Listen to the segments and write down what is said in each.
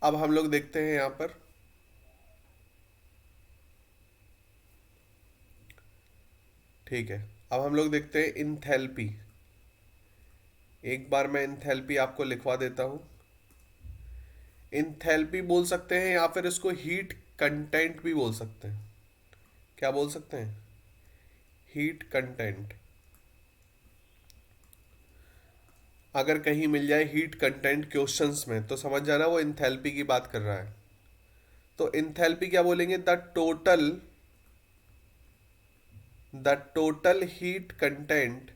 अब हम लोग देखते हैं यहाँ पर, ठीक है। अब हम लोग देखते हैं इंथैल्पी। एक बार मैं इंथैल्पी आपको लिखवा देता हूँ। इंथैल्पी बोल सकते हैं या फिर इसको हीट कंटेंट भी बोल सकते हैं। क्या बोल सकते हैं? Heat content. अगर कहीं मिल जाए हीट कंटेंट क्वेश्चंस में तो समझ जाना वो इंथैल्पी की बात कर रहा है। तो इंथैल्पी क्या बोलेंगे? The total heat content,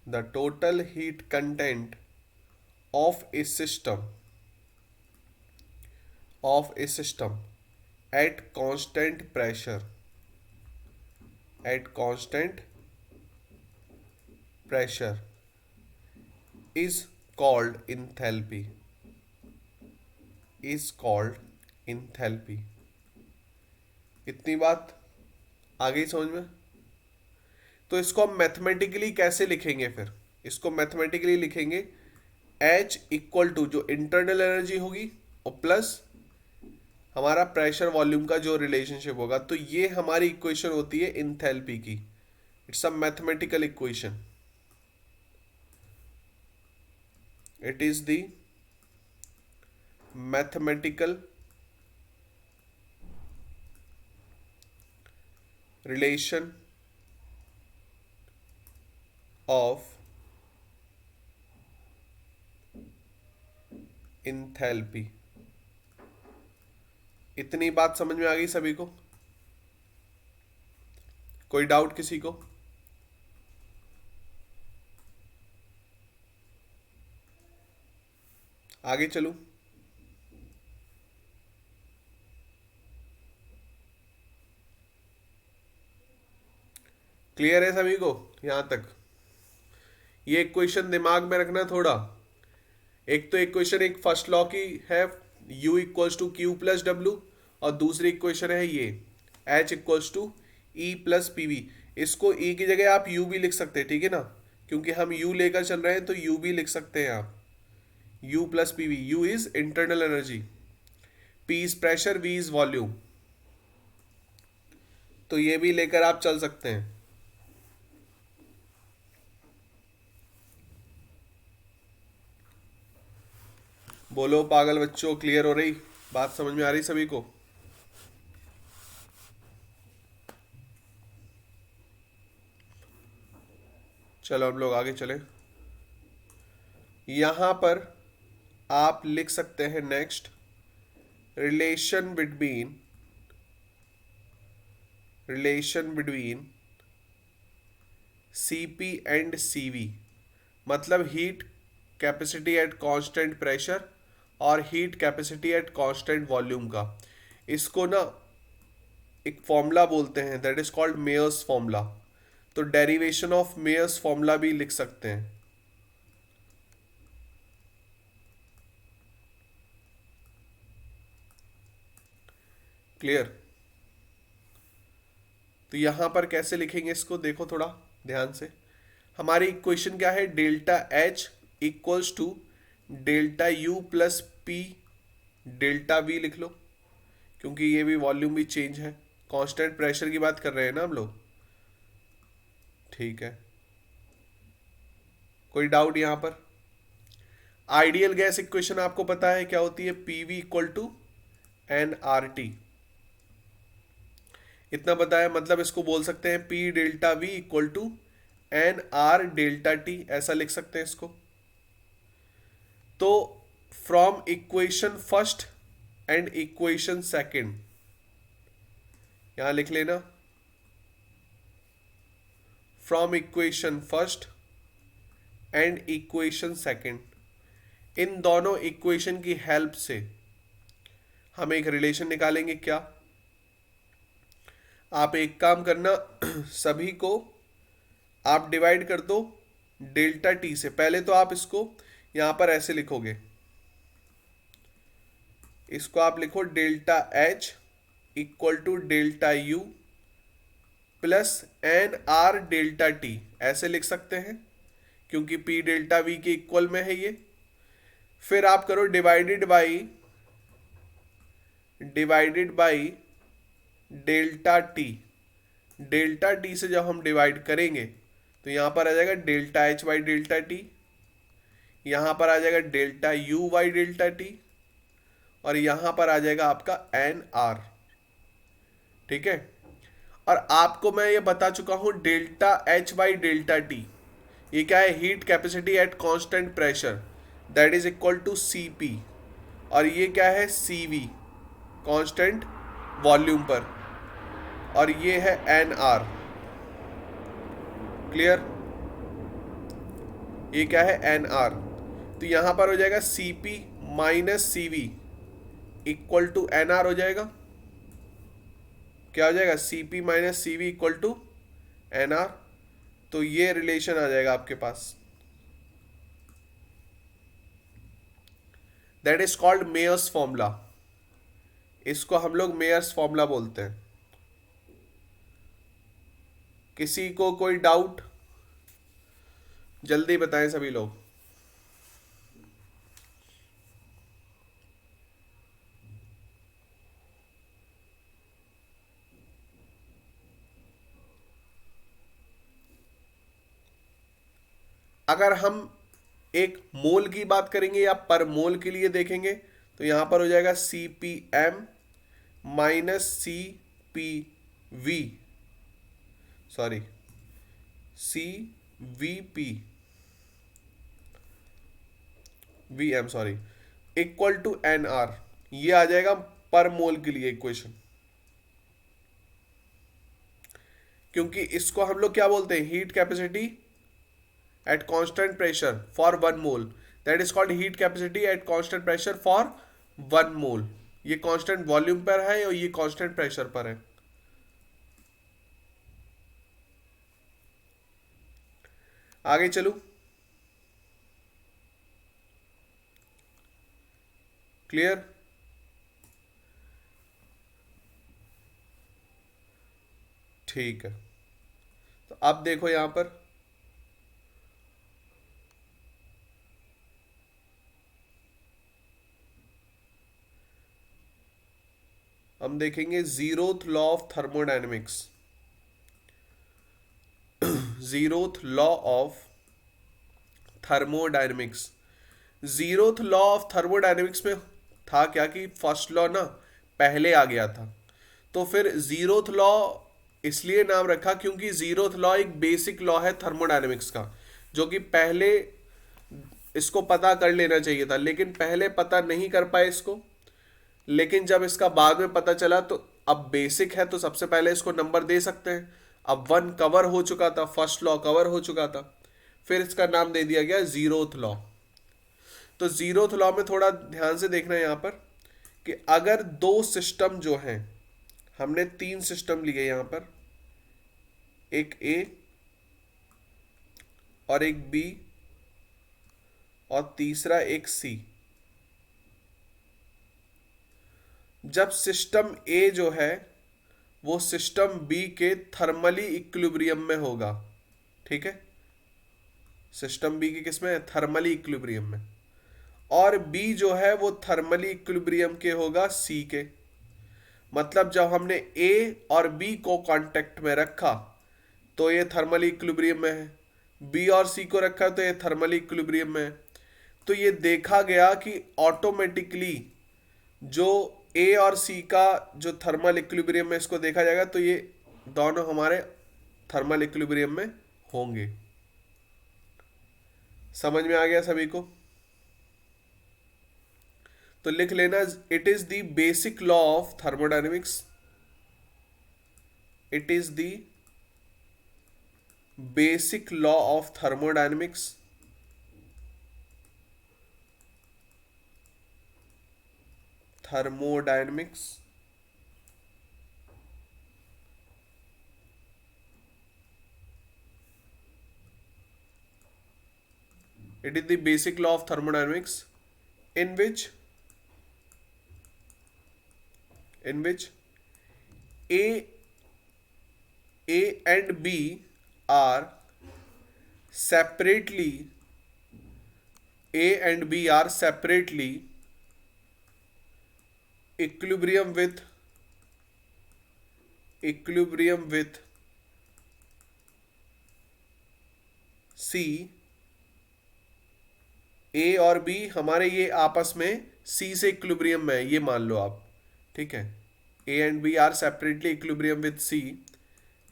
the total heat content of a system of a system at constant pressure, at constant pressure is called enthalpy, is called enthalpy। इतनी बात आ गई समझ में? तो इसको हम मैथमेटिकली कैसे लिखेंगे फिर? इसको मैथमेटिकली लिखेंगे H इक्वल टू जो इंटरनल एनर्जी होगी और प्लस हमारा प्रेशर वॉल्यूम का जो रिलेशनशिप होगा। तो ये हमारी इक्वेशन होती है इंथैल्पी की। It's a mathematical equation. It is the mathematical relation of enthalpy. इतनी बात समझ में आ गई सभी को? कोई डाउट किसी को? आगे चलूं? क्लियर है सभी को यहां तक? ये इक्वेशन दिमाग में रखना थोड़ा। एक तो इक्वेशन एक फर्स्ट लॉ की है, U equals to Q plus W, और दूसरी इक्वेशन है ये H equals to E plus P V. इसको E की जगह आप U भी लिख सकते हैं, ठीक है ना? क्योंकि हम U लेकर चल रहे हैं तो U भी लिख सकते हैं आप। U plus P we. U is internal energy, P is pressure, V is volume. तो ये भी लेकर आप चल सकते हैं। बोलो पागल बच्चों, क्लियर हो रही बात? समझ में आ रही सभी को? चलो हम लोग आगे चले। यहां पर आप लिख सकते हैं next, relation between, relation between Cp and Cv। मतलब heat capacity at constant pressure और heat capacity at constant volume का। इसको ना एक फॉर्मूला बोलते हैं, that is called Mayer's formula. तो डेरिवेशन ऑफ मेयर्स फॉर्मूला भी लिख सकते हैं। क्लियर? तो यहां पर कैसे लिखेंगे इसको देखो थोड़ा ध्यान से। हमारी इक्वेशन क्या है? Delta H equals to delta U plus P delta V लिख लो, क्योंकि ये भी वॉल्यूम भी चेंज है। कांस्टेंट प्रेशर की बात कर रहे हैं ना हम लोग, ठीक है। कोई डाउट यहां पर? आइडियल गैस इक्वेशन आपको पता है क्या होती है? PV equal to N R T. इतना पता है, मतलब इसको बोल सकते हैं P delta V equal to N R delta T, ऐसा लिख सकते हैं इसको। तो from equation first and equation second, यहां लिख लेना, from equation first and equation second, इन दोनों इक्वेशन की हेल्प से हम एक रिलेशन निकालेंगे। क्या? आप एक काम करना, सभी को आप डिवाइड कर दो डेल्टा टी से। पहले तो आप इसको यहां पर ऐसे लिखोगे, इसको आप लिखो delta H equal to delta U plus N R delta T, ऐसे लिख सकते हैं क्योंकि पी डेल्टा वी के इक्वल में है ये। फिर आप करो divided by delta T. Delta T से जब हम डिवाइड करेंगे तो यहां पर आ जाएगा delta H by delta T, यहां पर आ जाएगा delta U by delta T, और यहां पर आ जाएगा आपका एन आर। ठीक है, और आपको मैं ये बता चुका हूं delta H by delta T ये क्या है, heat capacity at constant pressure, that is equal to C P. और ये क्या है, सी वी, कांस्टेंट वॉल्यूम पर, और ये है एन आर। क्लियर, ये क्या है, एन आर। तो यहां पर हो जाएगा C P minus C V equal to N R हो जाएगा। क्या हो जाएगा, C P minus C V equal to N R. तो ये रिलेशन आ जाएगा आपके पास, that is called Mayer's formula. इसको हम लोग मेयर्स फॉर्मूला बोलते हैं। किसी को कोई डाउट, जल्दी बताएं सभी लोग। अगर हम एक मोल की बात करेंगे या पर मोल के लिए देखेंगे तो यहां पर हो जाएगा C P M minus C P V, sorry C V P V M sorry, equal to N R. ये आ जाएगा पर मोल के लिए इक्वेशन, क्योंकि इसको हम लोग क्या बोलते हैं, heat capacity at constant pressure for 1 mole, that is called heat capacity at constant pressure for 1 mole। ये कांस्टेंट वॉल्यूम पर है और ये कांस्टेंट प्रेशर पर है। आगे चलू, क्लियर। ठीक है, तो अब देखो यहां पर हम देखेंगे zeroth law of thermodynamics. Zeroth law of thermodynamics, zeroth law of thermodynamics में था क्या कि फर्स्ट लॉ ना पहले आ गया था, तो फिर जीरोथ लॉ इसलिए नाम रखा क्योंकि जीरोथ लॉ एक बेसिक लॉ है थर्मोडायनेमिक्स का, जो कि पहले इसको पता कर लेना चाहिए था, लेकिन पहले पता नहीं कर पाए इसको। लेकिन जब इसका बाद में पता चला तो अब बेसिक है तो सबसे पहले इसको नंबर दे सकते हैं। अब वन कवर हो चुका था, फर्स्ट लॉ कवर हो चुका था, फिर इसका नाम दे दिया गया जीरोथ लॉ। तो जीरोथ लॉ में थोड़ा ध्यान से देखना है यहां पर कि अगर दो सिस्टम जो हैं, हमने 3 सिस्टम लिए यहां पर, एक ए और एक बी और तीसरा एक सी। जब सिस्टम ए जो है वो सिस्टम बी के थर्मली इक्विलिब्रियम में होगा, ठीक है, सिस्टम बी के किस में, थर्मली इक्विलिब्रियम में, और बी जो है वो थर्मली इक्विलिब्रियम के होगा सी के। मतलब जब हमने ए और बी को कांटेक्ट में रखा तो ये थर्मली इक्विलिब्रियम में है, बी और सी को रखा तो ये थर्मली इक्विलिब्रियम में है। तो ये देखा गया कि ऑटोमेटिकली जो ए और सी का जो थर्मल इक्विलिब्रियम में इसको देखा जाएगा तो ये दोनों हमारे थर्मल इक्विलिब्रियम में होंगे। समझ में आ गया सभी को? तो लिख लेना, it is the basic law of thermodynamics, it is the basic law of thermodynamics, thermodynamics it is the basic law of thermodynamics in which a and b are separately A and B are separately equilibrium with C, A और B हमारे ये आपस में C से equilibrium में है, ये मान लो आप, ठीक है। A and B are separately equilibrium with C,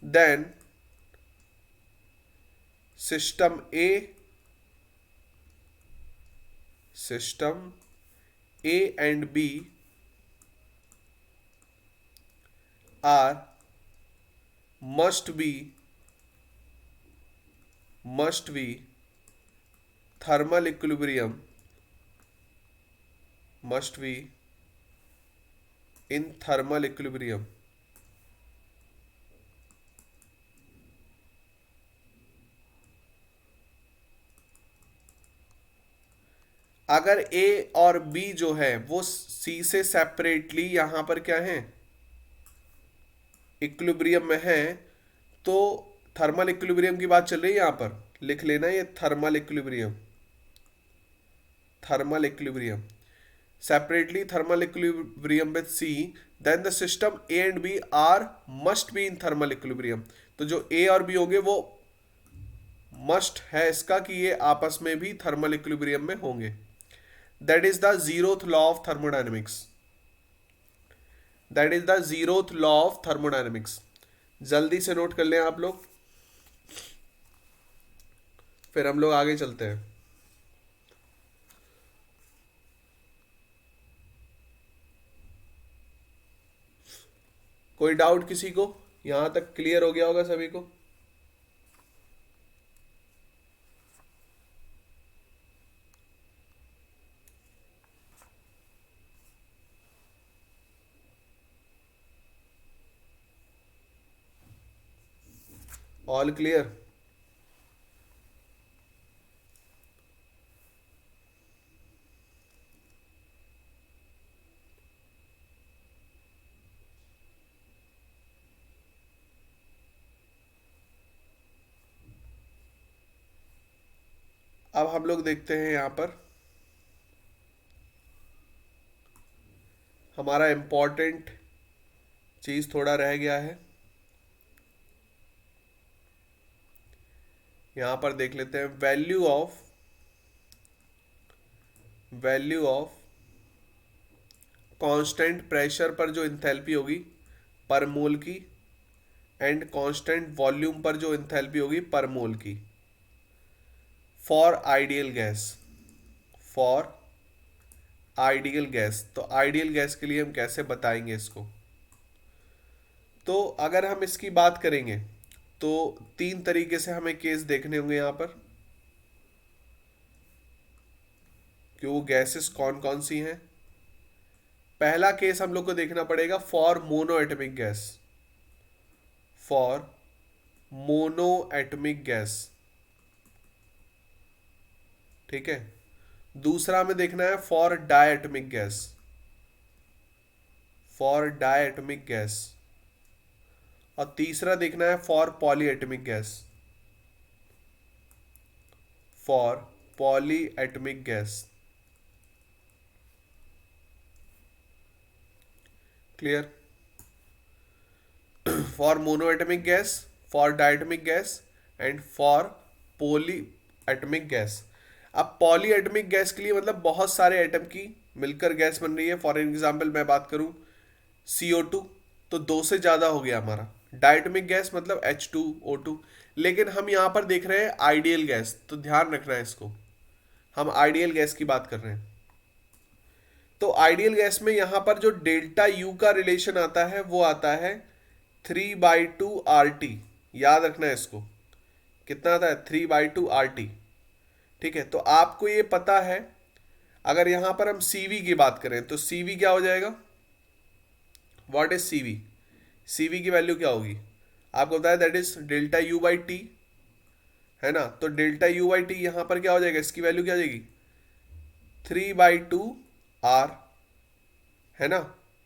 then system A and B are must be thermal equilibrium, must be in thermal equilibrium. अगर A और B जो है वो C से सेपरेटली यहां पर क्या है, इक्विलिब्रियम में है, तो थर्मल इक्विलिब्रियम की बात चल रही है, यहां पर लिख लेना ये thermal equilibrium, separately thermal equilibrium with C, then the system A and B are must be in thermal equilibrium. तो जो A और B होंगे वो मस्ट है इसका कि ये आपस में भी थर्मल इक्विलिब्रियम में होंगे. That is the zeroth law of thermodynamics. जल्दी से नोट कर लें आप लोग, फिर हम लोग आगे चलते हैं. कोई डाउट किसी को? यहां तक क्लियर हो गया होगा सभी को. All clear? अब हम लोग देखते हैं यहां पर हमारा इंपॉर्टेंट चीज थोड़ा रह गया है. यहां पर देख लेते हैं वैल्यू ऑफ कांस्टेंट प्रेशर पर जो इंथैल्पी होगी पर मोल की, एंड कांस्टेंट वॉल्यूम पर जो इंथैल्पी होगी पर मोल की, फॉर आइडियल गैस. तो आइडियल गैस के लिए हम कैसे बताएंगे इसको? तो अगर हम इसकी बात करेंगे तो तीन तरीके से हमें केस देखने होंगे यहां पर कि वो गैसेस कौन कौन सी हैं. पहला केस हम लोग को देखना पड़ेगा फॉर मोनो एटमिक गैस, ठीक है. दूसरा हमें देखना है फॉर डायटमिक गैस, और तीसरा देखना है for polyatomic gas. Clear? For monoatomic gas, for diatomic gas and for polyatomic gas. अब पॉलीएटमिक गैस के लिए मतलब बहुत सारे एटम की मिलकर गैस बन रही है. फॉर एग्जांपल मैं बात करूं CO2, तो 2 से ज्यादा हो गया हमारा. डायटमिक गैस मतलब H2O2. लेकिन हम यहां पर देख रहे हैं आइडियल गैस, तो ध्यान रखना है इसको, हम आइडियल गैस की बात कर रहे हैं. तो आइडियल गैस में यहां पर जो डेल्टा यू का रिलेशन आता है वो आता है 3/2 RT. याद रखना है इसको, कितना आता है? 3/2 RT. ठीक है. तो आपको ये पता है, अगर यहां पर हम CV की बात करें तो CV क्या हो जाएगा? व्हाट इज CV की वैल्यू क्या होगी? आपको बताया that is delta U by T, है ना. तो डेल्टा U बाई टी यहां पर क्या हो जाएगा? इसकी वैल्यू क्या हो जाएगी? 3/2 R, है ना.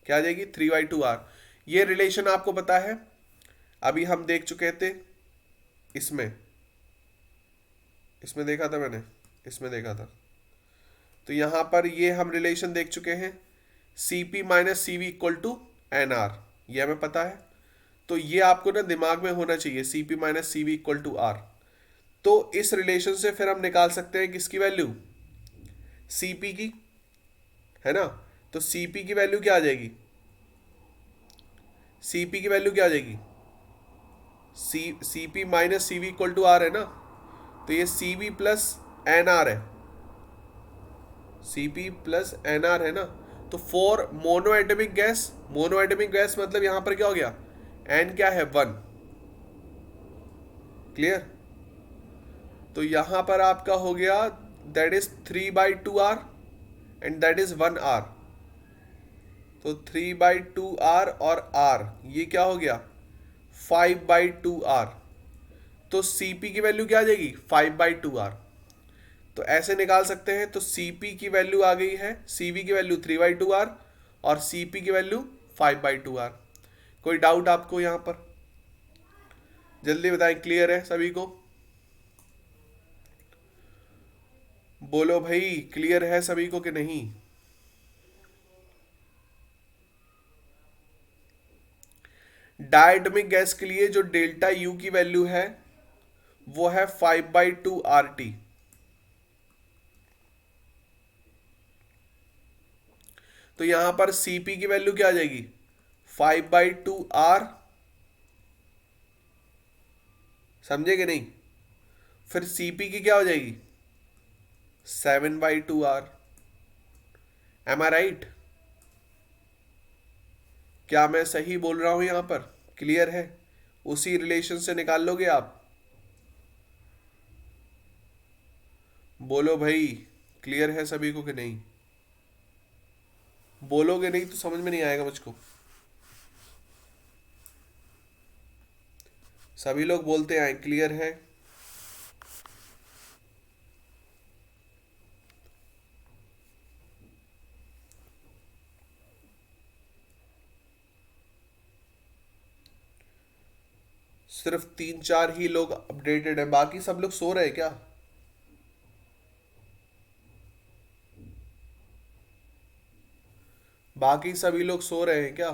क्या आ जाएगी? 3/2 R. ये रिलेशन आपको पता है, अभी हम देख चुके थे. इसमें देखा था मैंने, इसमें देखा था. तो यहां पर ये हम रिलेशन देख चुके हैं, Cp minus Cv equal to NR, ये हमें पता है। तो ये आपको ना दिमाग में होना चाहिए, Cp minus Cv equal to R। तो इस रिलेशन से फिर हम निकाल सकते हैं किसकी वैल्यू, Cp की, है ना। तो Cp की वैल्यू क्या आ जाएगी, Cp की वैल्यू क्या आ जाएगी, Cp minus Cv equal to R है ना। तो ये Cv प्लस NR है, Cp प्लस NR है ना। तो for monoatomic gas, monoatomic gas मतलब यहां पर क्या हो गया, N क्या है 1, क्लियर। तो यहां पर आपका हो गया that is 3/2R and that is 1R। तो 3/2R और R ये क्या हो गया 5/2R। तो Cp की वैल्यू क्या आ जाएगी 5/2R। तो ऐसे निकाल सकते हैं। तो Cp की वैल्यू आ गई है, Cv की वैल्यू 3/2R और Cp की वैल्यू 5/2R। कोई डाउट आपको यहां पर, जल्दी बताएं, क्लियर है सभी को, बोलो भाई क्लियर है सभी को कि नहीं। डायटमिक गैस के लिए जो डेल्टा यू की वैल्यू है वो है 5/2RT। तो यहां पर Cp की वैल्यू क्या आ जाएगी 5/2R, समझे कि नहीं। फिर Cp की क्या हो जाएगी 7/2R। एम आई राइट, क्या मैं सही बोल रहा हूं यहां पर, क्लियर है, उसी रिलेशन से निकाल लोगे आप, बोलो भाई क्लियर है सभी को कि नहीं। बोलोगे नहीं तो समझ में नहीं आएगा मुझको। सभी लोग बोलते हैं क्लियर है। सिर्फ 3-4 ही लोग अपडेटेड हैं, बाकी सब लोग सो रहे हैं क्या। बाकी सभी लोग सो रहे हैं क्या।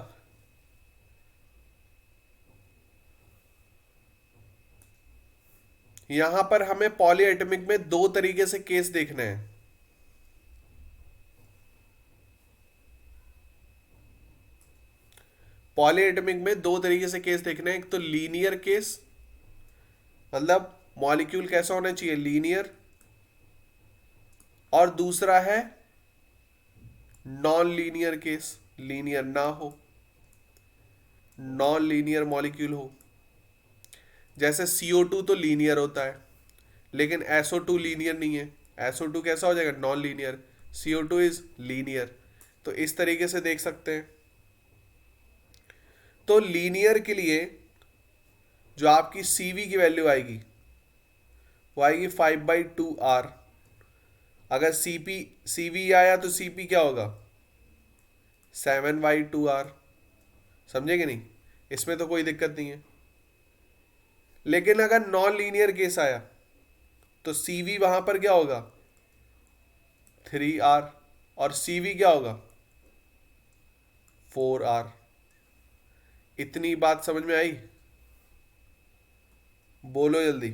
यहां पर हमें पॉलीएटमिक में दो तरीके से केस देखने हैं। पॉलीएटमिक में दो तरीके से केस देखने हैं, एक तो लीनियर केस, मतलब मॉलिक्यूल कैसा होना चाहिए लीनियर, और दूसरा है नॉन लीनियर केस, लीनियर ना हो, नॉन लीनियर मॉलिक्यूल हो। जैसे CO2 तो लीनियर होता है लेकिन SO2 लीनियर नहीं है। SO2 कैसा हो जाएगा non linear, CO2 is linear. तो इस तरीके से देख सकते हैं। तो लीनियर के लिए जो आपकी Cv की वैल्यू आएगी वो आएगी 5/2R। अगर Cv आया तो Cp क्या होगा 7/2R, समझे कि नहीं, इसमें तो कोई दिक्कत नहीं है। लेकिन अगर नॉन लीनियर केस आया तो Cv वहां पर क्या होगा 3R और Cv क्या होगा 4R। इतनी बात समझ में आई, बोलो जल्दी।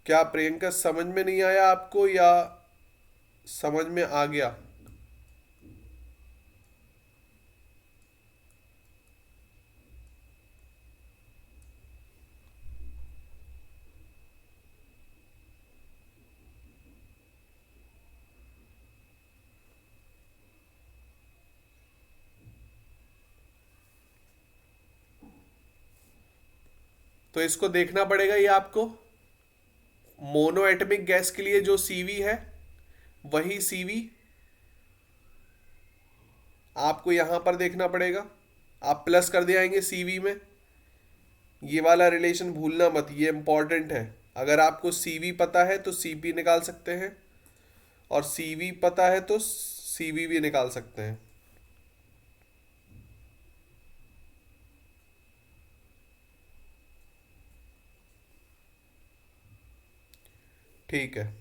क्या प्रियंका समझ में नहीं आया आपको या समझ में आ गया। तो इसको देखना पड़ेगा, ये आपको मोनोएटमिक गैस के लिए जो Cv है वही Cv आपको यहां पर देखना पड़ेगा। आप प्लस कर दिए आएंगे Cv में, ये वाला रिलेशन भूलना मत, ये इंपॉर्टेंट है। अगर आपको सीवी पता है तो सीपी निकाल सकते हैं, और सीवी पता है तो सीवी भी निकाल सकते हैं। ठीक है,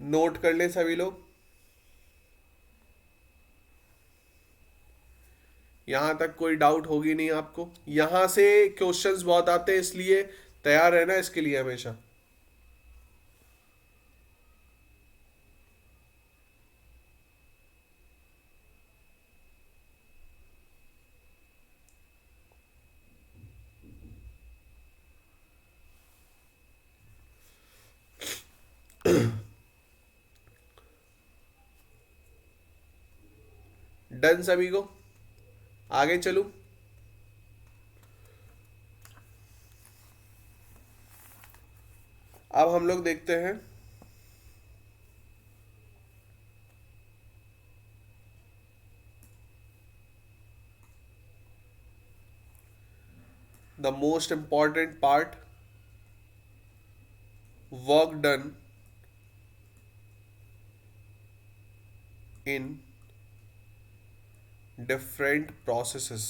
नोट कर ले सभी लोग। यहां तक कोई डाउट होगी नहीं आपको? यहां से क्वेश्चंस बहुत आते हैं, इसलिए तैयार रहना इसके लिए हमेशा। डन सभी को? आगे चलूं? अब हम लोग देखते हैं the most important part, work done in different processes.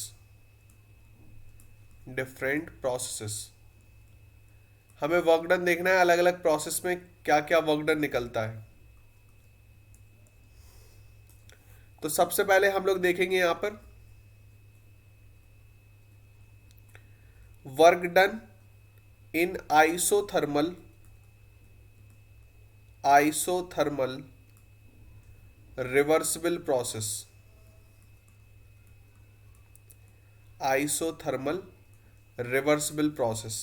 Different processes, हमें वर्क डन देखना है अलग अलग प्रोसेस में क्या क्या वर्क डन निकलता है। तो सबसे पहले हम लोग देखेंगे यहां पर work done in isothermal reversible process. Isothermal reversible process,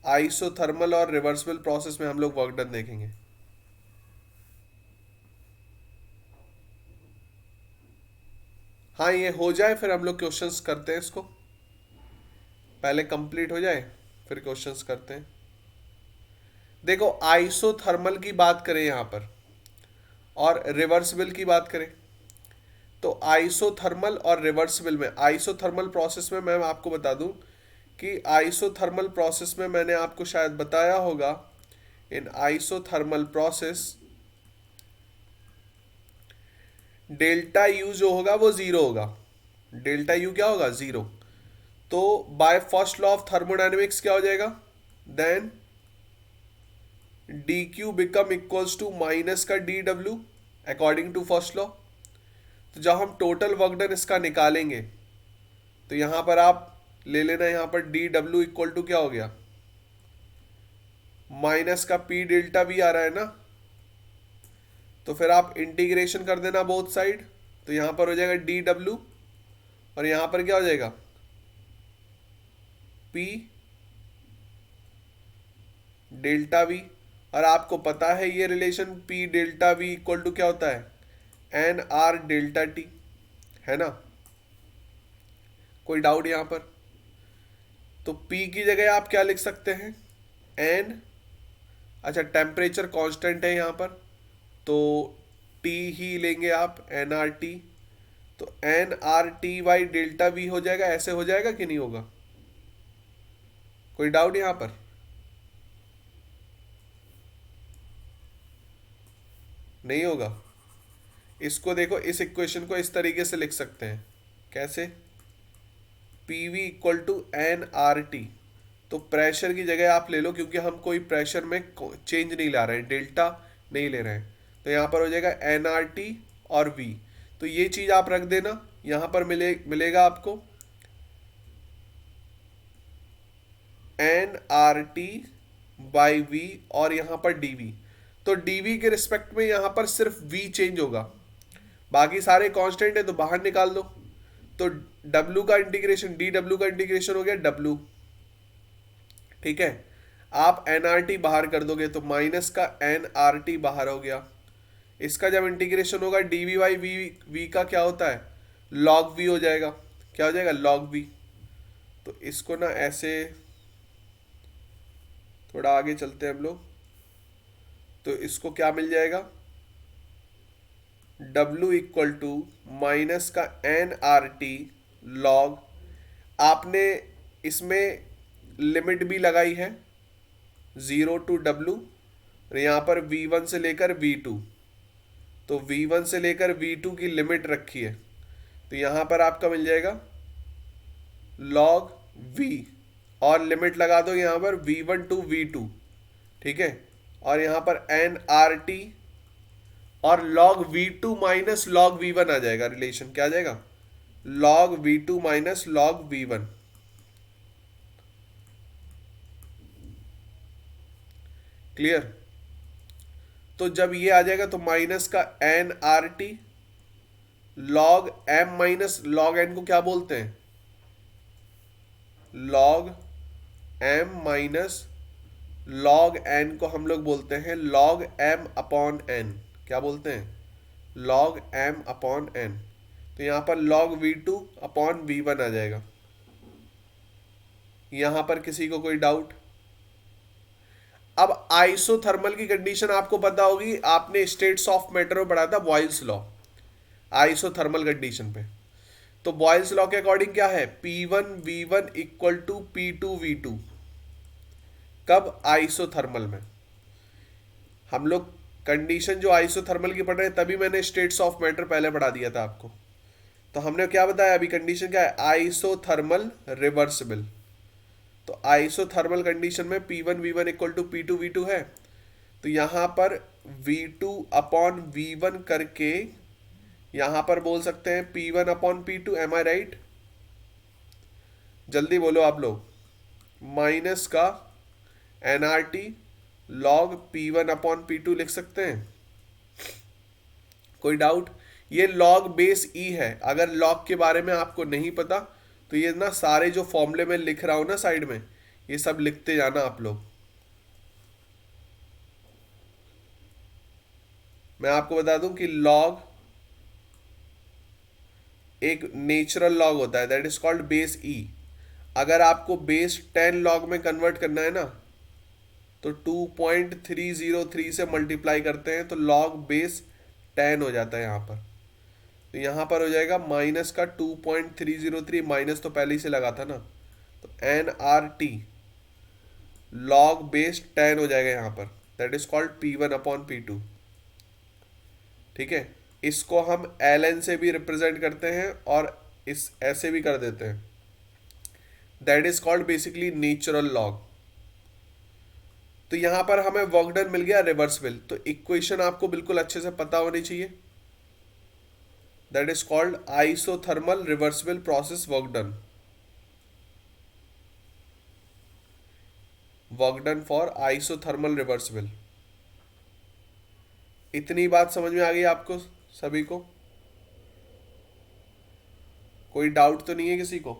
isothermal और रिवर्सिबल प्रोसेस में हम लोग वर्क डन देखेंगे। हाँ, ये हो जाए फिर हम लोग क्वेश्चंस करते हैं इसको। पहले कंप्लीट हो जाए फिर क्वेश्चंस करते हैं। देखो, आइसोथर्मल की बात करें यहां पर और रिवर्सिबल की बात करें, तो आइसोथर्मल और रिवर्सिबल में, आइसोथर्मल प्रोसेस में मैं आपको बता दूं कि आइसोथर्मल प्रोसेस में मैंने आपको शायद बताया होगा, in isothermal process delta U जो होगा वो जीरो होगा। डेल्टा यू क्या होगा? जीरो। तो by first law of thermodynamics क्या हो जाएगा? Then D Q become equals to minus का D W according to first law. तो जब हम टोटल वर्क डन इसका निकालेंगे तो यहां पर आप ले लेना, यहां पर डी डब्ल्यू इक्वल टू क्या हो गया? माइनस का पी डेल्टा वी आ रहा है ना, तो फिर आप इंटीग्रेशन कर देना बोथ साइड, तो यहां पर हो जाएगा डी डब्ल्यू और यहां पर क्या हो जाएगा? P delta V. और आपको पता है ये relation P delta V equal to क्या होता है? एन आर डेल्टा टी, है ना? कोई डाउट यहां पर? तो पी की जगह आप क्या लिख सकते हैं? एन, अच्छा टेम्परेचर कांस्टेंट है यहां पर, तो टी ही लेंगे आप, एन आर टी। तो N R T by delta V हो जाएगा। ऐसे हो जाएगा कि नहीं होगा? कोई डाउट यहां पर? नहीं होगा? इसको देखो, इस इक्वेशन को इस तरीके से लिख सकते हैं। कैसे? P V equal to N R T. तो प्रेशर की जगह आप ले लो, क्योंकि हम कोई प्रेशर में चेंज नहीं ला रहे हैं, डेल्टा नहीं ले रहे हैं, तो यहाँ पर हो जाएगा एन आर टी और वी। तो ये चीज आप रख देना, यहाँ पर मिलेगा आपको N R T by V और यहाँ पर डी वी। तो डी वी के रिस्पेक्ट में यहाँ पर सिर्फ वी चेंज होगा, बाकी सारे कांस्टेंट है तो बाहर निकाल दो। तो डब्ल्यू का इंटीग्रेशन, डी डब्ल्यू का इंटीग्रेशन हो गया डब्ल्यू, ठीक है? आप एन आर टी बाहर कर दोगे तो माइनस का एन आर टी बाहर हो गया। इसका जब इंटीग्रेशन होगा D V by V, V का क्या होता है? लॉग वी हो जाएगा। क्या हो जाएगा? Log V. तो इसको ना ऐसे थोड़ा आगे चलते हैं हम लोग, तो इसको क्या मिल जाएगा? W इक्वल टू माइनस का एन आर टी लॉग आपने इसमें लिमिट भी लगाई है 0 to W, और यहाँ पर V1 से लेकर V2, तो V1 से लेकर V2 की लिमिट रखी है, तो यहाँ पर आपका मिल जाएगा log V, और लिमिट लगा दो यहाँ पर V1 to V2, ठीक है, और यहाँ पर NRT, और log V2 minus log V1 आ जाएगा, रिलेशन क्या आ जाएगा, log V2 minus log V1। Clear? तो जब ये आ जाएगा तो माइनस का NRT log M minus log N को क्या बोलते हैं, log M minus log N को हम लोग बोलते हैं log M अपॉन N। क्या बोलते हैं, log M अपॉन N। तो यहां पर log V2 अपॉन V1 आ जाएगा। यहां पर किसी को कोई डाउट? अब आइसोथर्मल की कंडीशन आपको पता होगी, आपने स्टेट्स ऑफ मैटर में पढ़ा था बॉयल्स लॉ आइसोथर्मल कंडीशन पे। तो बॉयल्स लॉ के अकॉर्डिंग क्या है, P1 V1 equal to P2 V2। कब, आइसोथर्मल में। हम लोग कंडीशन जो आइसोथर्मल की पढ़ रहे हैं, तभी मैंने स्टेट्स ऑफ मैटर पहले पढ़ा दिया था आपको। तो हमने क्या बताया अभी, कंडीशन क्या है, आइसोथर्मल रिवर्सिबल। तो आइसोथर्मल कंडीशन में P1 V1 equal to P2 V2 है, तो यहां पर V2 अपॉन V1 करके यहां पर बोल सकते हैं P1 अपॉन P2। एम आई राइट? जल्दी बोलो आप लोग। माइनस का NRT log P1 upon P2 लिख सकते हैं? कोई डाउट? ये log बेस E है। अगर log के बारे में आपको नहीं पता तो ये ना सारे जो फॉर्मूले में लिख रहा हूं ना साइड में, ये सब लिखते जाना आप लोग। मैं आपको बता दूं कि log एक नेचुरल log होता है, that is called base E। अगर आपको बेस 10 log में कन्वर्ट करना है ना, तो 2.303 से मल्टीप्लाई करते हैं तो log बेस 10 हो जाता है यहाँ पर। तो यहाँ पर हो जाएगा माइनस का 2.303, माइनस तो पहले ही से लगा था ना, तो NRT log बेस 10 हो जाएगा यहाँ पर, that is called P1 upon P2। ठीक है, इसको हम ln से भी रिप्रेजेंट करते हैं और इस ऐसे भी कर देते हैं, that is called basically natural log. तो यहां पर हमें वर्क डन मिल गया रिवर्सिबल। तो इक्वेशन आपको बिल्कुल अच्छे से पता होनी चाहिए, that is called isothermal reversible process work done. Work done for isothermal reversible. इतनी बात समझ में आ गई आपको सभी को? कोई डाउट तो नहीं है किसी को?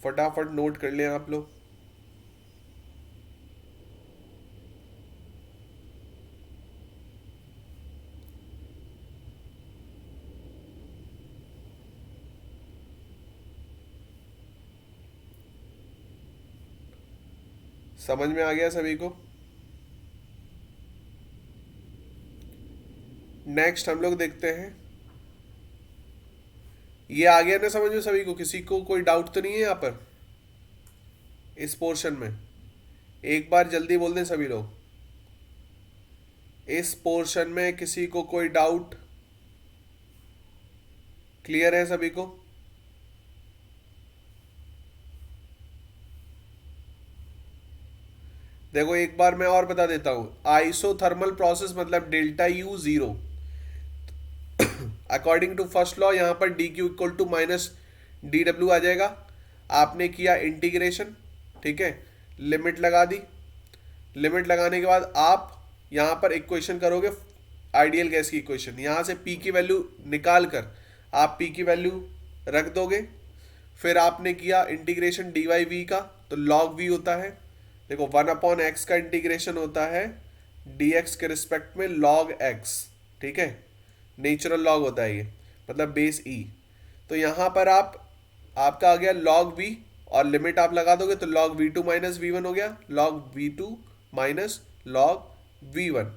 फटाफट नोट कर लें आप लोग। समझ में आ गया सभी को? नेक्स्ट हम लोग देखते हैं, ये आ गया ना समझ में सभी को? किसी को कोई डाउट तो नहीं है यहाँ पर इस पोर्शन में? एक बार जल्दी बोल दें सभी लोग। इस पोर्शन में किसी को कोई डाउट? क्लियर है सभी को? देखो एक बार मैं और बता देता हूं, आइसोथर्मल प्रोसेस मतलब delta U zero. According to first law यहां पर D Q equal to minus D W आ जाएगा। आपने किया इंटीग्रेशन, ठीक है, लिमिट लगा दी। लिमिट लगाने के बाद आप यहां पर इक्वेशन करोगे आइडियल गैस की इक्वेशन। यहां से पी की वैल्यू निकाल कर आप पी की वैल्यू रख दोगे। फिर आपने किया इंटीग्रेशन डी वाई वी का, तो लॉग वी होता है। देखो 1/x का इंटीग्रेशन होता है dx के रिस्पेक्ट में log x, ठीक है, नेचुरल लॉग होता है ये, मतलब बेस e। तो यहां पर आपका आ गया log v, और लिमिट आप लगा दोगे तो log v2 माइनस v1 हो गया, log v2 minus log v1।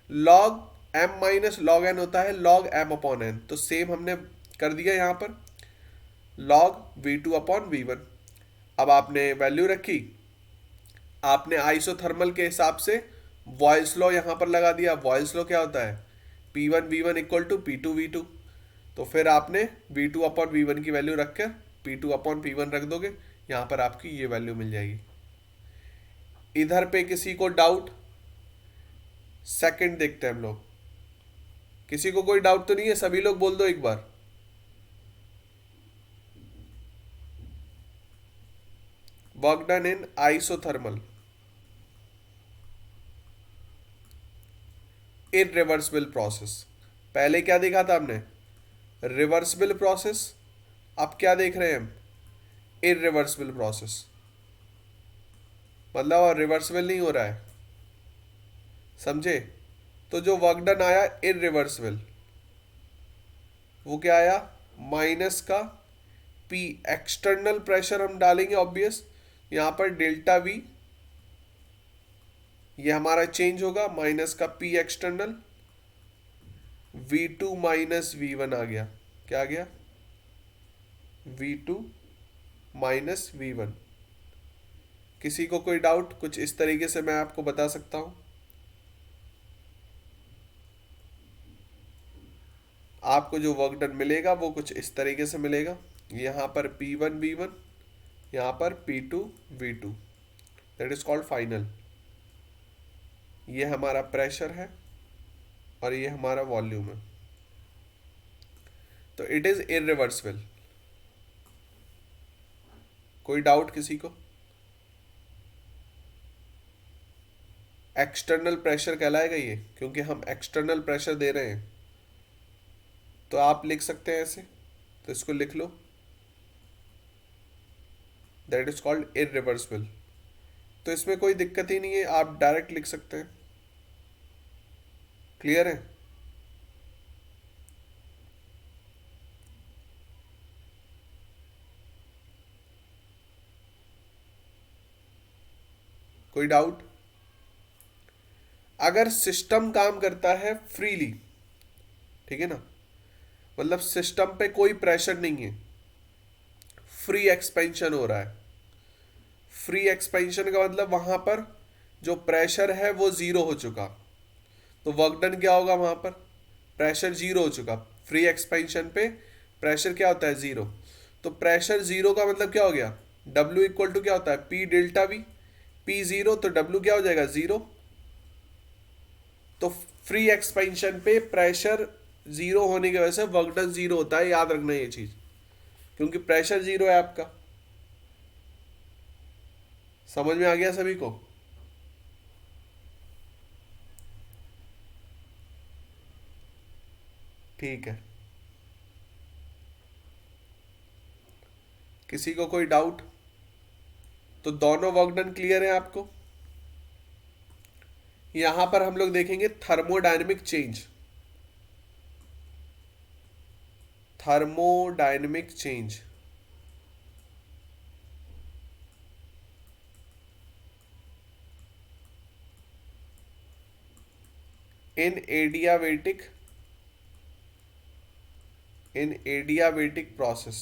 log m minus log N होता है लॉग m अपॉन एन, तो सेम हमने कर दिया यहाँ पर लॉग v2 अपॉन v1। अब आपने वैल्यू रखी, आपने आइसोथर्मल के हिसाब से वॉयल्स लॉ यहां पर लगा दिया। वॉयल्स लॉ क्या होता है, P1 V1 equal to P2 V2, तो फिर आपने V2 अपॉन V1 की वैल्यू रखकर P2 अपॉन P1 रख दोगे, यहां पर आपकी ये वैल्यू मिल जाएगी। इधर पे किसी को डाउट, सेकंड देखते हैं हम लोग, किसी को कोई डाउट तो नहीं है, सभी लोग बोल दो एक बार। Work done in isothermal, irreversible process. पहले क्या देखा था हमने, रिवर्सिबल प्रोसेस, अब क्या देख रहे हैं हम, इरिवर्सिबल प्रोसेस, मतलब और रिवर्सिबल नहीं हो रहा है, समझे। तो जो वर्क डन आया इरिवर्सिबल, वो क्या आया, माइनस का पी एक्सटर्नल प्रेशर हम डालेंगे ऑब्वियस, यहां पर डेल्टा वी, ये हमारा चेंज होगा, माइनस का P external, V2 minus V1 आ गया, क्या आ गया, V2 माइनस V1। किसी को कोई डाउट, कुछ इस तरीके से मैं आपको बता सकता हूं। आपको जो वर्क डन मिलेगा वो कुछ इस तरीके से मिलेगा, यहां पर P1 V1, यहां पर P2 V2, that is called final. ये हमारा प्रेशर है और ये हमारा वॉल्यूम है, तो इट इज इरिवर्सिबल। कोई डाउट किसी को, एक्सटर्नल प्रेशर कहलाएगा ये, क्योंकि हम एक्सटर्नल प्रेशर दे रहे हैं। तो आप लिख सकते हैं ऐसे, तो इसको लिख लो, दैट इज कॉल्ड इरिवर्सिबल। तो इसमें कोई दिक्कत ही नहीं है, आप डायरेक्ट लिख सकते हैं। क्लियर है। कोई डाउट, अगर सिस्टम काम करता है फ्रीली, ठीक है ना, मतलब सिस्टम पे कोई प्रेशर नहीं है, फ्री एक्सपेंशन हो रहा है। फ्री एक्सपेंशन का मतलब वहां पर जो प्रेशर है वो जीरो हो चुका, तो वर्क डन क्या होगा, वहां पर प्रेशर जीरो हो चुका। फ्री एक्सपेंशन पे प्रेशर क्या होता है, जीरो। तो प्रेशर जीरो का मतलब क्या हो गया, W इक्वल टू क्या होता है, P delta V, P zero, तो W क्या हो जाएगा, जीरो। तो फ्री एक्सपेंशन पे प्रेशर जीरो होने की वजह से वर्क डन जीरो होता है, याद रखना ये चीज, क्योंकि प्रेशर जीरो है आपका। समझ में आ गया सभी को। ठीक है, किसी को कोई डाउट, तो दोनों वर्क डन क्लियर है आपको। यहां पर हम लोग देखेंगे thermodynamic change, thermodynamic change in adiabatic process,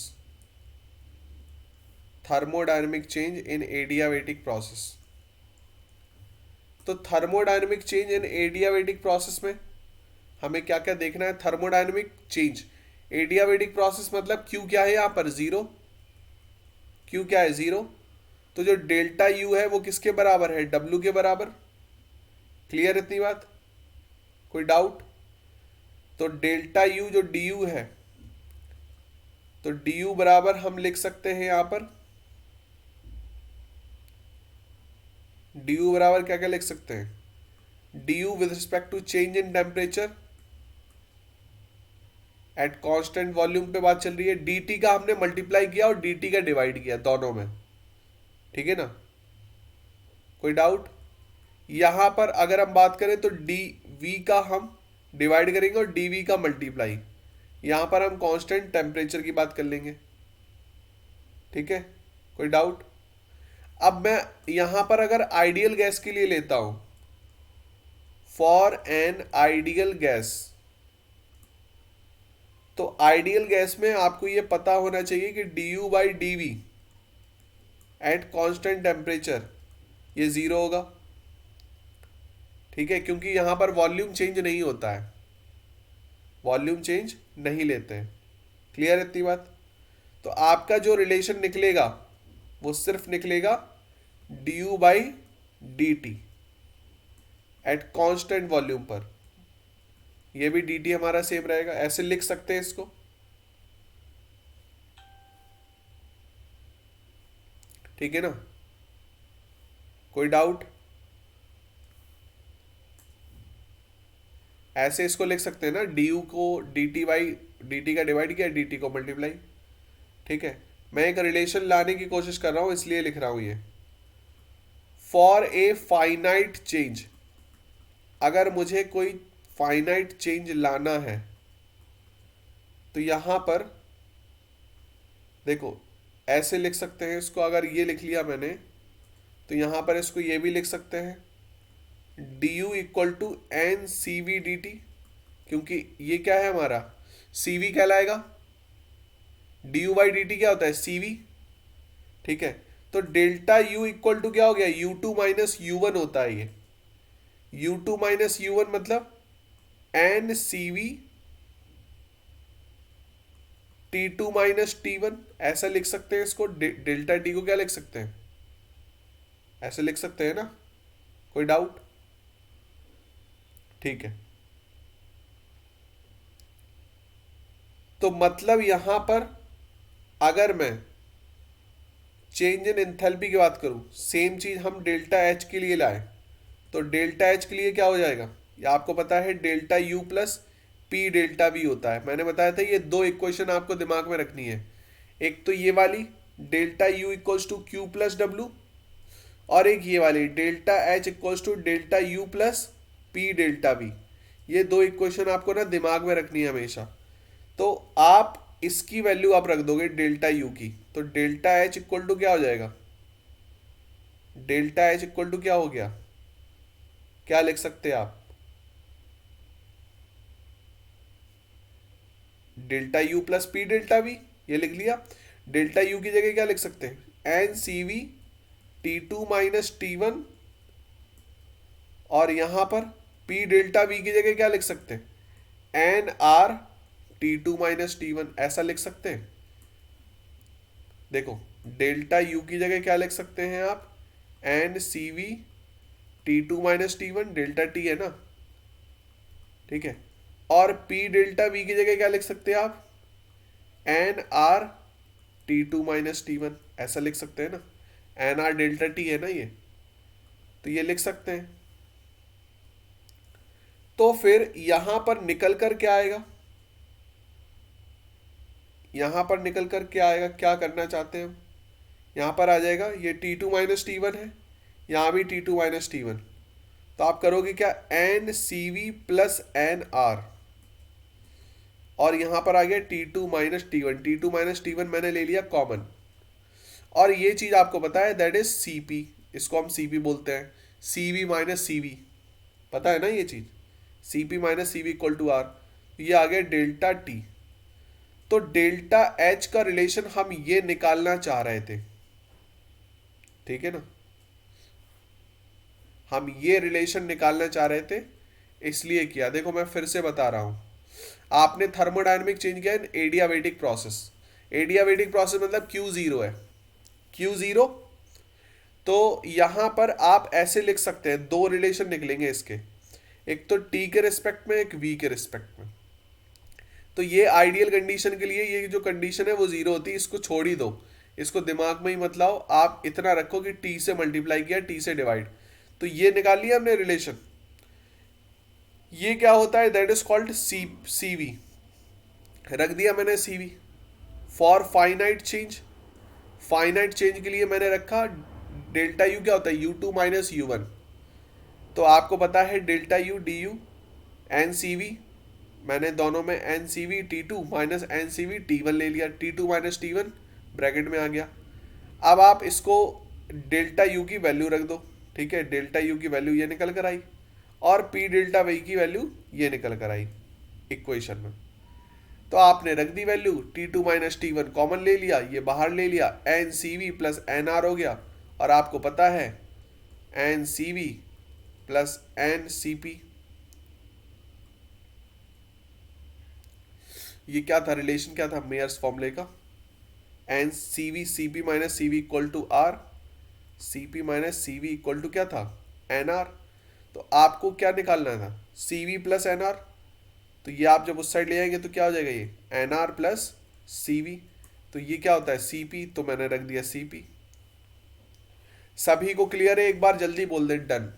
thermodynamic change in adiabatic process. तो thermodynamic change in adiabatic process में हमें क्या क्या देखना है, थर्मोडायनेमिक चेंज एडियाबेटिक प्रोसेस मतलब क्यू क्या है यहां पर, जीरो। क्यू क्या है, जीरो। तो जो डेल्टा यू है वो किसके बराबर है, डब्ल्यू के बराबर। क्लियर इतनी बात, कोई डाउट। तो डेल्टा यू जो डी यू है, तो डी यू बराबर हम लिख सकते हैं यहां पर, डी यू बराबर क्या क्या लिख सकते हैं, D U with respect to change in temperature at constant volume पे बात चल रही है। dt का हमने मल्टीप्लाई किया और dt का डिवाइड किया दोनों में, ठीक है ना। कोई डाउट, यहां पर अगर हम बात करें तो डी वी का हम डिवाइड करेंगे और डी वी का मल्टीप्लाई, यहां पर हम कांस्टेंट टेम्परेचर की बात कर लेंगे, ठीक है। कोई डाउट। अब मैं यहां पर अगर आइडियल गैस के लिए लेता हूं फॉर एन आइडियल गैस। तो आइडियल गैस में आपको ये पता होना चाहिए कि du/dv एट कांस्टेंट टेम्परेचर ये जीरो होगा। ठीक है, क्योंकि यहां पर वॉल्यूम चेंज नहीं होता है, वॉल्यूम चेंज नहीं लेते हैं। क्लियर है इतनी बात? तो आपका जो रिलेशन निकलेगा वो सिर्फ निकलेगा du/dt एट कांस्टेंट वॉल्यूम पर। ये भी dt हमारा सेम रहेगा, ऐसे लिख सकते हैं इसको। ठीक है ना? कोई डाउट? ऐसे इसको लिख सकते हैं ना, du को dt का डिवाइड किया, dt को मल्टीप्लाई। ठीक है, मैं एक रिलेशन लाने की कोशिश कर रहा हूं इसलिए लिख रहा हूं ये। फॉर ए फाइनाइट चेंज, अगर मुझे कोई फाइनाइट चेंज लाना है तो यहां पर देखो ऐसे लिख सकते हैं इसको। अगर ये लिख लिया मैंने तो यहां पर इसको ये भी लिख सकते हैं du equal to N C V D T, क्योंकि ये क्या है हमारा cv कहलाएगा। du/dt क्या होता है cv। ठीक है, तो डेल्टा u इक्वल टू क्या हो गया u2 माइनस u1 होता है ये। u2 माइनस u1 मतलब N C V T2 minus T1, ऐसा लिख सकते हैं इसको। डेल्टा टी को क्या लिख सकते हैं, ऐसे लिख सकते हैं ना? कोई डाउट? ठीक है, तो मतलब यहां पर अगर मैं चेंज इन एंथैल्पी की बात करूं, सेम चीज हम डेल्टा एच के लिए लाए तो डेल्टा एच के लिए क्या हो जाएगा, ये आपको पता है delta U plus P delta we होता है। मैंने बताया था ये दो इक्वेशन आपको दिमाग में रखनी है। एक तो ये वाली delta U equals to Q plus W, और एक ये वाली delta H equals to delta U plus P delta V. ये दो इक्वेशन आपको ना दिमाग में रखनी है हमेशा। तो आप इसकी वैल्यू आप रख दोगे डेल्टा यू की, तो डेल्टा एच इक्वल टू क्या हो जाएगा, डेल्टा एच इक्वल टू क्या हो गया, क्या लिख सकते हैं आप, delta U plus P delta V, ये लिख लिया। डेल्टा यू की जगह क्या लिख सकते हैं N C V T2 minus T1, और यहां पर P डेल्टा V की जगह क्या लिख सकते हैं N R T2 minus T1, ऐसा लिख सकते हैं। देखो डेल्टा U की जगह क्या लिख सकते हैं आप N C V T2 minus T1, delta T है ना। ठीक है, और P डेल्टा V की जगह क्या लिख सकते हैं आप N are T2 minus T1, ऐसा लिख सकते हैं ना। एन आर डेल्टा टी है ना ये, तो ये लिख सकते हैं। तो फिर यहां पर निकल कर क्या आएगा, यहां पर निकल कर क्या आएगा, क्या करना चाहते हैं हम, यहां पर आ जाएगा ये T2 माइनस T1 है, यहां भी T2 माइनस T1, तो आप करोगे क्या N C V plus N R, और यहां पर आ गया T2 minus T1। T2 minus T1 मैंने ले लिया कॉमन, और ये चीज आपको पता है दैट इज CP, इसको हम CP बोलते हैं, CV माइनस CV, पता है ना ये चीज, CP minus CV equal to R. ये आ गया डेल्टा T। तो डेल्टा H का रिलेशन हम ये निकालना चाह रहे थे, ठीक है ना, हम ये रिलेशन निकालना चाह रहे थे इसलिए किया। देखो मैं फिर से बता रहा हूं, आपने थर्मोडायनेमिक चेंज किया इन एडियाबेटिक प्रोसेस। एडियाबेटिक प्रोसेस मतलब Q0 है, Q0। तो यहां पर आप ऐसे लिख सकते हैं, दो रिलेशन निकलेंगे इसके, एक तो T के रिस्पेक्ट में, एक V के रिस्पेक्ट में। तो ये आइडियल कंडीशन के लिए ये जो कंडीशन है वो जीरो होती है, इसको छोड़ ही दो, इसको दिमाग में ही मत लाओ। आप इतना रखो कि T से मल्टीप्लाई किया, T से डिवाइड, तो ये निकाल लिया हमने रिलेशन। ये क्या होता है दैट इज कॉल्ड CV, रख दिया मैंने CV for finite change. Finite change के लिए मैंने रखा डेल्टा यू क्या होता है U2 माइनस U1। तो आपको पता है delta U DU N C V, मैंने दोनों में N C V T2 minus N C V T1 ले लिया, T2 माइनस T1 ब्रैकेट में आ गया। अब आप इसको डेल्टा यू की वैल्यू रख दो, ठीक है, डेल्टा यू की वैल्यू ये निकल कर आई, और पी डेल्टा वी की वैल्यू ये निकल कर आई इक्वेशन में। तो आपने रख दी value, T2 minus T1 common ले लिया, ये बाहर ले लिया, N C V plus N R हो गया। और आपको पता है N C V plus N C P, ये क्या था, रिलेशन क्या था मेयर्स फॉर्मूले का, N C V C P minus C V equal to R, C P minus C V equal to क्या था, एन आर। तो आपको क्या निकालना था, C V plus N R. तो ये आप जब उस साइड ले आएंगे तो क्या हो जाएगा, ये N R plus C V. तो ये क्या होता है सी पी, तो मैंने रख दिया सी पी। सभी को क्लियर है, एक बार जल्दी बोल दें डन।